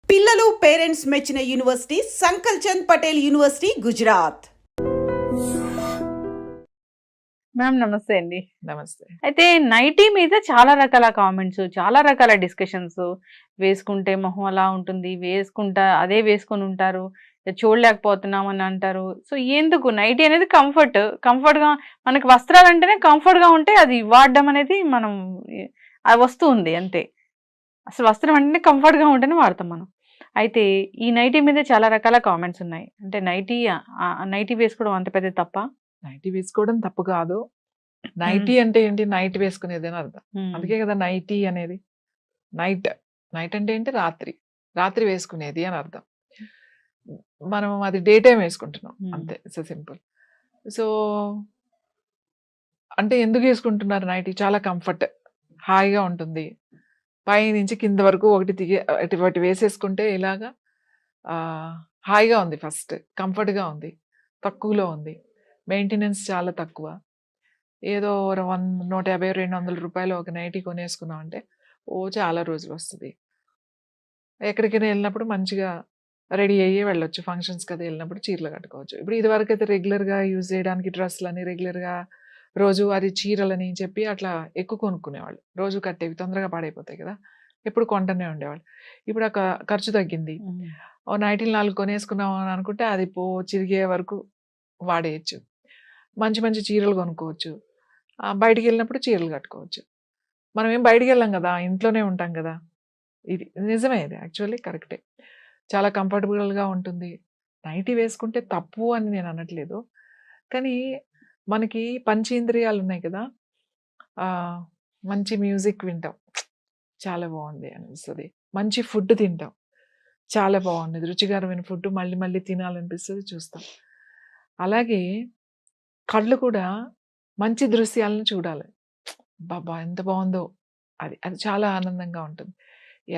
పిల్లలు పేరెంట్స్ మెచ్చిన university Sankal Chand Patel university Gujarat. Ma'am నమస్తే అండి. నమస్తే. అయితే నైటీ మీద చాలా రకాల కామెంట్స్, చాలా రకాల డిస్కషన్స్. వేసుకుంటే మొహం అలా ఉంటుంది, అదే వేసుకొని ఉంటారు, చూడలేకపోతున్నాం అని అంటారు. సో ఎందుకు నైటీ అనేది కంఫర్ట్గా మనకి వస్త్రాలు అంటేనే కంఫర్ట్గా ఉంటే అది వాడడం అనేది మనం అది వస్తుంది అంతే. అసలు వస్త్రం అంటేనే కంఫర్ట్గా ఉంటేనే వాడతాం మనం. అయితే ఈ నైటీ మీద చాలా రకాల కామెంట్స్ ఉన్నాయి. అంటే నైటీ వేసుకోవడం అంత పెద్ద తప్ప? నైటీ వేసుకోవడం తప్పు కాదు. నైటీ అంటే ఏంటి? నైట్ వేసుకునేది అని అర్థం. అందుకే కదా నైటీ అనేది. నైట్ అంటే ఏంటి? రాత్రి వేసుకునేది అని అర్థం. మనం అది డే టైం వేసుకుంటున్నాం అంతే. It's simple. సో అంటే ఎందుకు వేసుకుంటున్నారు నైటీ? చాలా కంఫర్ట్, హాయిగా ఉంటుంది. పై నుంచి కింద వరకు ఒకటి వేసేసుకుంటే ఇలాగా హాయిగా ఉంది. ఫస్ట్ కంఫర్ట్గా ఉంది, తక్కువలో ఉంది, మెయింటెనెన్స్ చాలా తక్కువ. ఏదో 150, 200 రూపాయలు ఒక నైటీ కొనేసుకున్నాం అంటే చాలా రోజులు వస్తుంది. ఎక్కడికైనా వెళ్ళినప్పుడు మంచిగా రెడీ అయ్యి వెళ్ళొచ్చు. ఫంక్షన్స్కి అది వెళ్ళినప్పుడు చీరలు కట్టుకోవచ్చు. ఇప్పుడు ఇదివరకు అయితే రెగ్యులర్గా యూజ్ చేయడానికి డ్రెస్సులని, రెగ్యులర్గా రోజు అది చీరలని చెప్పి అట్లా ఎక్కువ కొనుక్కునేవాళ్ళు. రోజు కట్టేవి తొందరగా పాడైపోతాయి కదా, ఎప్పుడు కొంటనే ఉండేవాళ్ళు. ఇప్పుడు ఆ ఖర్చు తగ్గింది. ఓ నైటీలు 4 కొనేసుకున్నాం అని అనుకుంటే అది చిరిగే వరకు వాడేయచ్చు. మంచి మంచి చీరలు కొనుక్కోవచ్చు. బయటికి వెళ్ళినప్పుడు చీరలు కట్టుకోవచ్చు. మనం ఏం బయటికి వెళ్ళాం కదా, ఇంట్లోనే ఉంటాం కదా. ఇది నిజమే, ఇది యాక్చువల్లీ కరెక్టే. చాలా కంఫర్టబుల్గా ఉంటుంది. నైటీ వేసుకుంటే తప్పు అని నేను అనట్లేదు. కానీ మనకి పంచేంద్రియాలు ఉన్నాయి కదా, మంచి మ్యూజిక్ వింటాం, చాలా బాగుంది అనిపిస్తుంది. మంచి ఫుడ్ తింటాం, చాలా బాగుంది, రుచికరమైన ఫుడ్ మళ్ళీ మళ్ళీ తినాలనిపిస్తుంది, చూస్తాం. అలాగే కళ్ళు కూడా మంచి దృశ్యాలను చూడాలి. బాబా ఎంత బాగుందో, అది చాలా ఆనందంగా ఉంటుంది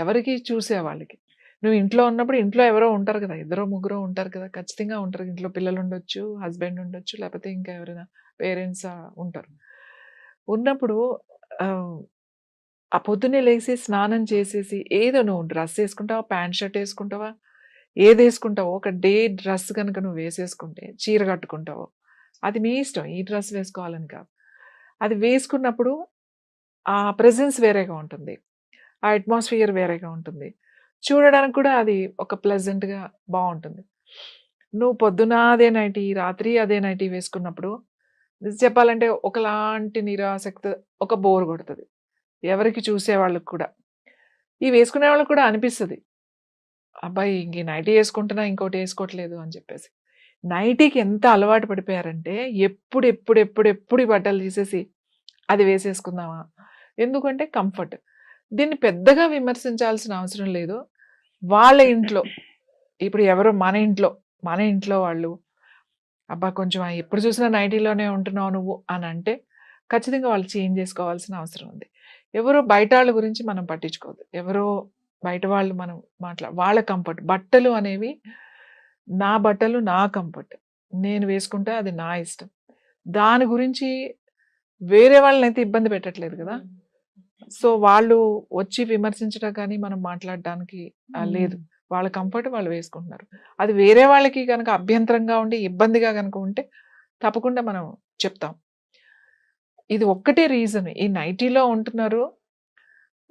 ఎవరికి చూసే వాళ్ళకి. నువ్వు ఇంట్లో ఉన్నప్పుడు ఇంట్లో ఎవరో ఉంటారు కదా, 2 3 ఉంటారు కదా, ఖచ్చితంగా ఉంటారు. ఇంట్లో పిల్లలు ఉండొచ్చు, హస్బెండ్ ఉండొచ్చు, లేకపోతే ఇంకా ఎవరైనా పేరెంట్స్ ఉంటారు. ఉన్నప్పుడు ఆ పొద్దున్నే లేచి స్నానం చేసేసి ఏదో నువ్వు డ్రెస్ వేసుకుంటావా, ప్యాంట్ షర్ట్ వేసుకుంటావా, ఏది వేసుకుంటావో ఒక డే డ్రెస్ కనుక నువ్వు వేసేసుకుంటే, చీర కట్టుకుంటావో అది మీ ఇష్టం. ఈ డ్రెస్ వేసుకోవాలని కాదు. అది వేసుకున్నప్పుడు ఆ ప్రెజెన్స్ వేరేగా ఉంటుంది, ఆ అట్మాస్ఫియర్ వేరేగా ఉంటుంది, చూడడానికి కూడా అది ఒక ప్లెజెంట్గా బాగుంటుంది. నువ్వు పొద్దున అదే నైటీ, రాత్రి అదే నైటీ వేసుకున్నప్పుడు చెప్పాలంటే ఒకలాంటి నిరాసక్తి, ఒక బోర్ కొడుతుంది ఎవరికి చూసేవాళ్ళకి కూడా. ఈ వేసుకునే వాళ్ళకి కూడా అనిపిస్తుంది, అబ్బాయి ఇంక నైటీ వేసుకుంటున్నా ఇంకోటి వేసుకోవట్లేదు అని చెప్పేసి. నైటీకి ఎంత అలవాటు పడిపోయారంటే ఎప్పుడు బట్టలు తీసేసి అది వేసేసుకుందామా, ఎందుకంటే కంఫర్ట్. దీన్ని పెద్దగా విమర్శించాల్సిన అవసరం లేదు. వాళ్ళ ఇంట్లో ఇప్పుడు ఎవరో మన ఇంట్లో వాళ్ళు అబ్బా కొంచెం ఎప్పుడు చూసినా నైటీలోనే ఉంటున్నావు నువ్వు అని అంటే ఖచ్చితంగా వాళ్ళు చేంజ్ చేసుకోవాల్సిన అవసరం ఉంది. ఎవరో బయట వాళ్ళ గురించి మనం పట్టించుకోవద్దు. ఎవరో బయట వాళ్ళు మనం వాళ్ళ కంఫర్ట్. బట్టలు అనేవి నా బట్టలు, నా కంఫర్ట్, నేను వేసుకుంటే అది నా ఇష్టం. దాని గురించి వేరే వాళ్ళనైతే ఇబ్బంది పెట్టట్లేదు కదా. సో వాళ్ళు వచ్చి విమర్శించడం కానీ మనం మాట్లాడడానికి లేదు. వాళ్ళ కంఫర్ట్ వాళ్ళు వేసుకుంటున్నారు. అది వేరే వాళ్ళకి కనుక అభ్యంతరంగా ఉండి ఇబ్బందిగా కనుక ఉంటే తప్పకుండా మనం చెప్తాం. ఇది ఒక్కటే రీజన్. ఈ నైటీలో ఉంటున్నారు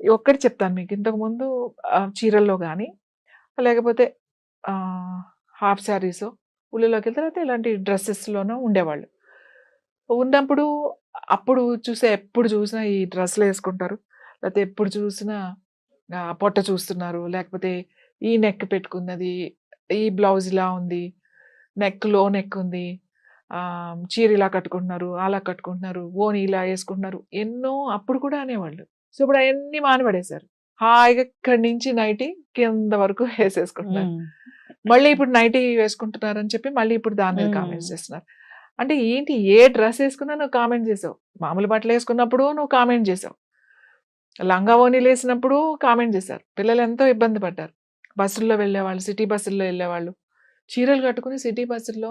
ఒక్కటి చెప్తాను మీకు. ఇంతకుముందు చీరల్లో కానీ లేకపోతే హాఫ్ శారీస్ ఉల్లిలోకి వెళ్తే తర్వాత ఇలాంటి డ్రెస్సెస్లోనూ ఉండేవాళ్ళు. ఉన్నప్పుడు అప్పుడు ఎప్పుడు చూసినా ఈ డ్రెస్సులు వేసుకుంటారు, లేకపోతే ఎప్పుడు చూసినా పొట్ట చూస్తున్నారు, లేకపోతే ఈ నెక్ పెట్టుకున్నది, ఈ బ్లౌజ్ ఇలా ఉంది, లో నెక్ ఉంది, చీర ఇలా కట్టుకుంటున్నారు, అలా కట్టుకుంటున్నారు, ఓని ఇలా వేసుకుంటున్నారు, ఎన్నో అప్పుడు కూడా అనేవాళ్ళు. సో ఇప్పుడు అవన్నీ మానబడేశారు. హాయిగా ఇక్కడి నుంచి నైటీ కింద వరకు వేసేసుకుంటున్నారు. మళ్ళీ ఇప్పుడు నైటీ వేసుకుంటున్నారు అని చెప్పి మళ్ళీ ఇప్పుడు దాని మీద కామెంట్స్ చేస్తున్నారు. అంటే ఏంటి, ఏ డ్రెస్ వేసుకున్నా నువ్వు కామెంట్ చేసావు, మామూలు బట్టలు వేసుకున్నప్పుడు నువ్వు కామెంట్ చేసావు, లంగా ఓనీలు వేసినప్పుడు కామెంట్ చేశారు. పిల్లలు ఎంతో ఇబ్బంది పడ్డారు. బస్సుల్లో వెళ్ళేవాళ్ళు, సిటీ బస్సుల్లో వెళ్ళేవాళ్ళు, చీరలు కట్టుకుని సిటీ బస్సుల్లో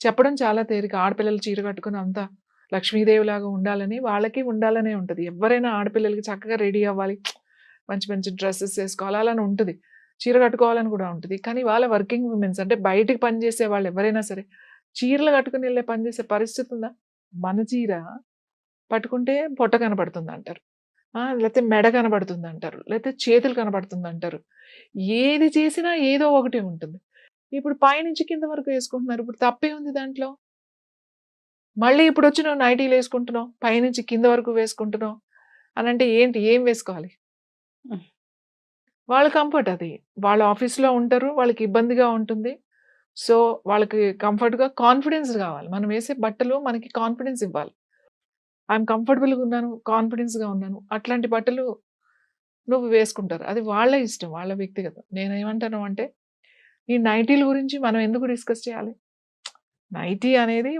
చెప్పడం చాలా తేలిక. ఆడపిల్లలు చీర కట్టుకుని అంతా లక్ష్మీదేవిలాగా ఉండాలని వాళ్ళకి ఉండాలనే ఉంటుంది. ఎవరైనా ఆడపిల్లలకి చక్కగా రెడీ అవ్వాలి, మంచి మంచి డ్రెస్సెస్ వేసుకోవాలి, అలానే ఉంటుంది. చీర కట్టుకోవాలని కూడా ఉంటుంది. కానీ వాళ్ళ వర్కింగ్ ఉమెన్స్ అంటే బయటికి పనిచేసే వాళ్ళు ఎవరైనా సరే చీరలు కట్టుకుని వెళ్ళే పనిచేసే పరిస్థితి ఉందా? మన చీర పట్టుకుంటే పొట్ట కనబడుతుంది అంటారు, లేకపోతే మెడ కనబడుతుంది అంటారు, లేకపోతే చేతులు కనబడుతుంది అంటారు. ఏది చేసినా ఏదో ఒకటి ఉంటుంది. ఇప్పుడు పైనుంచి కింద వరకు వేసుకుంటున్నారు, ఇప్పుడు తప్పే ఉంది దాంట్లో? మళ్ళీ ఇప్పుడు వచ్చి నువ్వు నైటీలు వేసుకుంటున్నావు, పైనుంచి కింద వరకు వేసుకుంటున్నావు అని అంటే ఏంటి, ఏం వేసుకోవాలి? వాళ్ళ కంఫర్ట్ అది. వాళ్ళ ఆఫీస్లో ఉంటారు, వాళ్ళకి ఇబ్బందిగా ఉంటుంది. సో వాళ్ళకి కంఫర్ట్గా కాన్ఫిడెన్స్ కావాలి. మనం వేసే బట్టలు మనకి కాన్ఫిడెన్స్ ఇవ్వాలి. ఐఎమ్ కంఫర్టబుల్గా ఉన్నాను, కాన్ఫిడెన్స్గా ఉన్నాను, అట్లాంటి బట్టలు నువ్వు వేసుకుంటారు. అది వాళ్ళ ఇష్టం, వాళ్ళ వ్యక్తిగతం. నేనేమంటాను అంటే ఈ నైటీల గురించి మనం ఎందుకు డిస్కస్ చేయాలి? నైటీ అనేది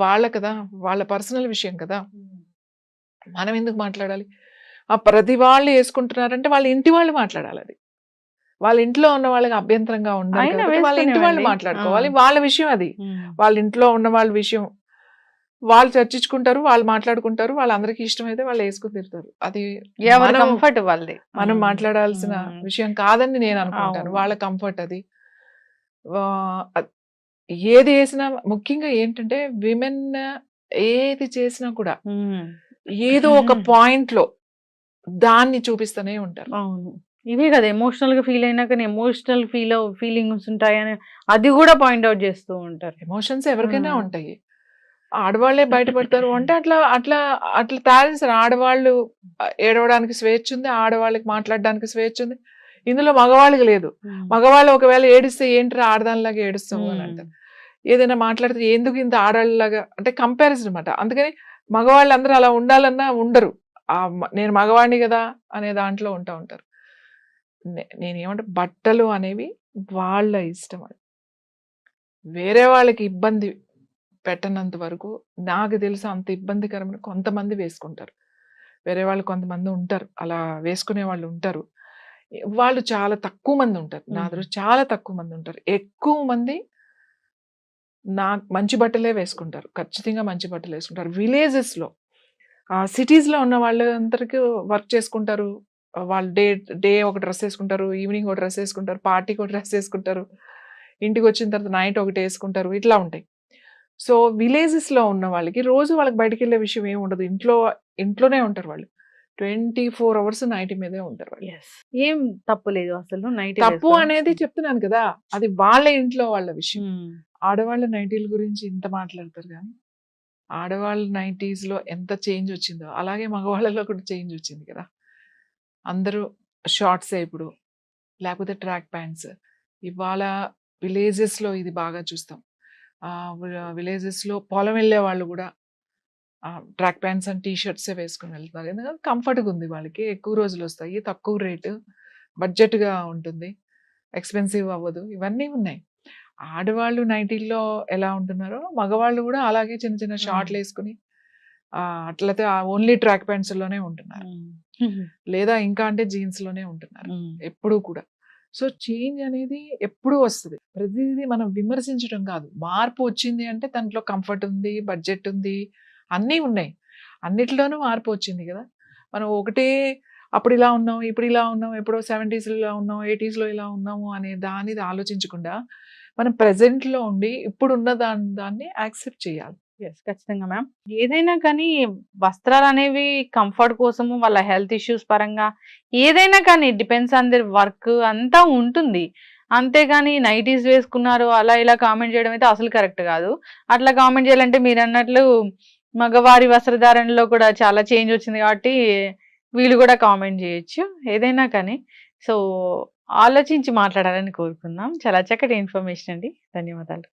వాళ్ళ కదా, వాళ్ళ పర్సనల్ విషయం కదా, మనం ఎందుకు మాట్లాడాలి? ప్రతి వాళ్ళు వేసుకుంటున్నారంటే వాళ్ళ ఇంటి వాళ్ళు మాట్లాడాలి. అది వాళ్ళ ఇంట్లో ఉన్న వాళ్ళకి అభ్యంతరంగా ఉండాలి అయినా కాబట్టి వాళ్ళ ఇంటి వాళ్ళు వేసుకునేవండి. మాట్లాడుకోవాలి. వాళ్ళ విషయం అది. వాళ్ళ ఇంట్లో ఉన్న వాళ్ళ విషయం వాళ్ళు చర్చించుకుంటారు, వాళ్ళు మాట్లాడుకుంటారు, వాళ్ళందరికీ ఇష్టమైతే వాళ్ళు వేసుకుని తిరుగుతారు. అది ఎవరి మనం కంఫర్ట్ వాళ్ళది. మనం మాట్లాడాల్సిన విషయం కాదని నేను అనుకుంటాను. అవును. వాళ్ళ కంఫర్ట్ అది. ఏది వేసినా ముఖ్యంగా ఏంటంటే విమెన్ ఏది చేసినా కూడా ఏదో ఒక పాయింట్ లో దాన్ని చూపిస్తూనే ఉంటారు. అవును, ఇవే కదా ఎమోషనల్ గా ఫీల్ అయినా కానీ ఎమోషనల్ ఫీలింగ్స్ ఉంటాయని అది కూడా పాయింట్ అవుట్ చేస్తూ ఉంటారు. ఎమోషన్స్ ఎవరికైనా ఉంటాయి, ఆడవాళ్లే బయటపడతారు అంటే అట్లా అట్లా అట్లా తయారు చేస్తారు. ఆడవాళ్ళు ఏడవడానికి స్వేచ్ఛ ఉంది, ఆడవాళ్ళకి మాట్లాడడానికి స్వేచ్ఛ ఉంది. ఇందులో మగవాళ్ళకి లేదు. మగవాళ్ళు ఒకవేళ ఏడిస్తే ఏంటి ఆడదానిలాగా ఏడుస్తావు అని అంటారు. ఏదైనా మాట్లాడితే ఎందుకు ఇంత ఆడవాళ్ళలాగా అంటే కంపారిజన్ అనమాట. అందుకని మగవాళ్ళు అందరూ అలా ఉండాలన్నా ఉండరు. నేను మగవాడిని కదా అనే దాంట్లో ఉంటారు. నేనేమంటే బట్టలు అనేవి వాళ్ళ ఇష్టం. అది వేరే వాళ్ళకి ఇబ్బంది పెట్టనంత వరకు నాకు తెలిసి అంత ఇబ్బందికరమైన కొంతమంది వేసుకుంటారు. వేరే వాళ్ళు కొంతమంది ఉంటారు, అలా వేసుకునే వాళ్ళు ఉంటారు. వాళ్ళు చాలా తక్కువ మంది ఉంటారు. నా దృష్టి చాలా తక్కువ మంది ఉంటారు. ఎక్కువ మంది మంచి బట్టలే వేసుకుంటారు, ఖచ్చితంగా మంచి బట్టలు వేసుకుంటారు. విలేజెస్లో సిటీస్లో ఉన్న వాళ్ళందరికీ వర్క్ చేసుకుంటారు. వాళ్ళు డే ఒక డ్రెస్ వేసుకుంటారు, ఈవినింగ్ ఒక డ్రెస్ వేసుకుంటారు, పార్టీకి ఒక డ్రెస్ వేసుకుంటారు, ఇంటికి వచ్చిన తర్వాత నైట్ ఒకటి వేసుకుంటారు, ఇట్లా ఉంటాయి. సో విలేజెస్లో ఉన్న వాళ్ళకి రోజు వాళ్ళకి బయటికి వెళ్ళే విషయం ఏమి ఉండదు. ఇంట్లోనే ఉంటారు వాళ్ళు. 24 hours నైటీ మీదే ఉంటారు వాళ్ళు. ఏం తప్పు లేదు అసలు నైట్ తప్పు అనేది చెప్తున్నాను కదా, అది వాళ్ళ ఇంట్లో వాళ్ళ విషయం. ఆడవాళ్ళ నైటీల గురించి ఇంత మాట్లాడతారు కానీ ఆడవాళ్ళ నైటీస్లో ఎంత చేంజ్ వచ్చిందో అలాగే మగవాళ్ళలో కూడా చేంజ్ వచ్చింది కదా. అందరూ షార్ట్సే ఇప్పుడు, లేకపోతే ట్రాక్ ప్యాంట్స్. ఇవాళ విలేజెస్లో ఇది బాగా చూస్తాం. విలేజెస్లో పొలం వెళ్ళే వాళ్ళు కూడా ట్రాక్ ప్యాంట్స్ అండ్ టీ-షర్ట్సే వేసుకుని వెళ్తున్నారు. ఎందుకంటే కంఫర్ట్గా ఉంది వాళ్ళకి, ఎక్కువ రోజులు వస్తాయి, తక్కువ రేటు, బడ్జెట్గా ఉంటుంది, ఎక్స్పెన్సివ్ అవ్వదు, ఇవన్నీ ఉన్నాయి. ఆడవాళ్ళు నైటీల్లో ఎలా ఉంటున్నారో మగవాళ్ళు కూడా అలాగే చిన్న చిన్న షార్ట్లు వేసుకుని అట్లయితే ఓన్లీ ట్రాక్ ప్యాంట్స్లోనే ఉంటున్నారు, లేదా ఇంకా అంటే జీన్స్లోనే ఉంటున్నారు ఎప్పుడూ కూడా. సో చేంజ్ అనేది ఎప్పుడూ వస్తుంది. ప్రతిదీ మనం విమర్శించడం కాదు, మార్పు వచ్చింది అంటే దాంట్లో కంఫర్ట్ ఉంది, బడ్జెట్ ఉంది, అన్నీ ఉన్నాయి, అన్నిటిలోనూ మార్పు వచ్చింది కదా. మనం ఒకటే అప్పుడు ఇలా ఉన్నాం, ఇప్పుడు ఇలా ఉన్నాం, ఎప్పుడో 70sలో ఇలా ఉన్నాం, 80sలో ఇలా ఉన్నాము అనే దాన్ని ఆలోచించకుండా మనం ప్రెజెంట్లో ఉండి ఇప్పుడున్న దాన్ని యాక్సెప్ట్ చేయాలి. ఖచ్చితంగా మ్యామ్. ఏదైనా కానీ వస్త్రాలు అనేవి కంఫర్ట్ కోసము, వాళ్ళ హెల్త్ ఇష్యూస్ పరంగా ఏదైనా కానీ డిపెండ్స్ ఆన్ దర్ వర్క్ అంతా ఉంటుంది. అంతేగాని నైటీస్ వేసుకున్నారు అలా ఇలా కామెంట్ చేయడం అయితే అసలు కరెక్ట్ కాదు. అట్లా కామెంట్ చేయాలంటే మీరు అన్నట్లు మగవారి వస్త్రధారణలో కూడా చాలా చేంజ్ వచ్చింది కాబట్టి వీళ్ళు కూడా కామెంట్ చేయొచ్చు ఏదైనా కానీ. సో ఆలోచించి మాట్లాడాలని కోరుకుందాం. చాలా చక్కటి ఇన్ఫర్మేషన్ అండి, ధన్యవాదాలు.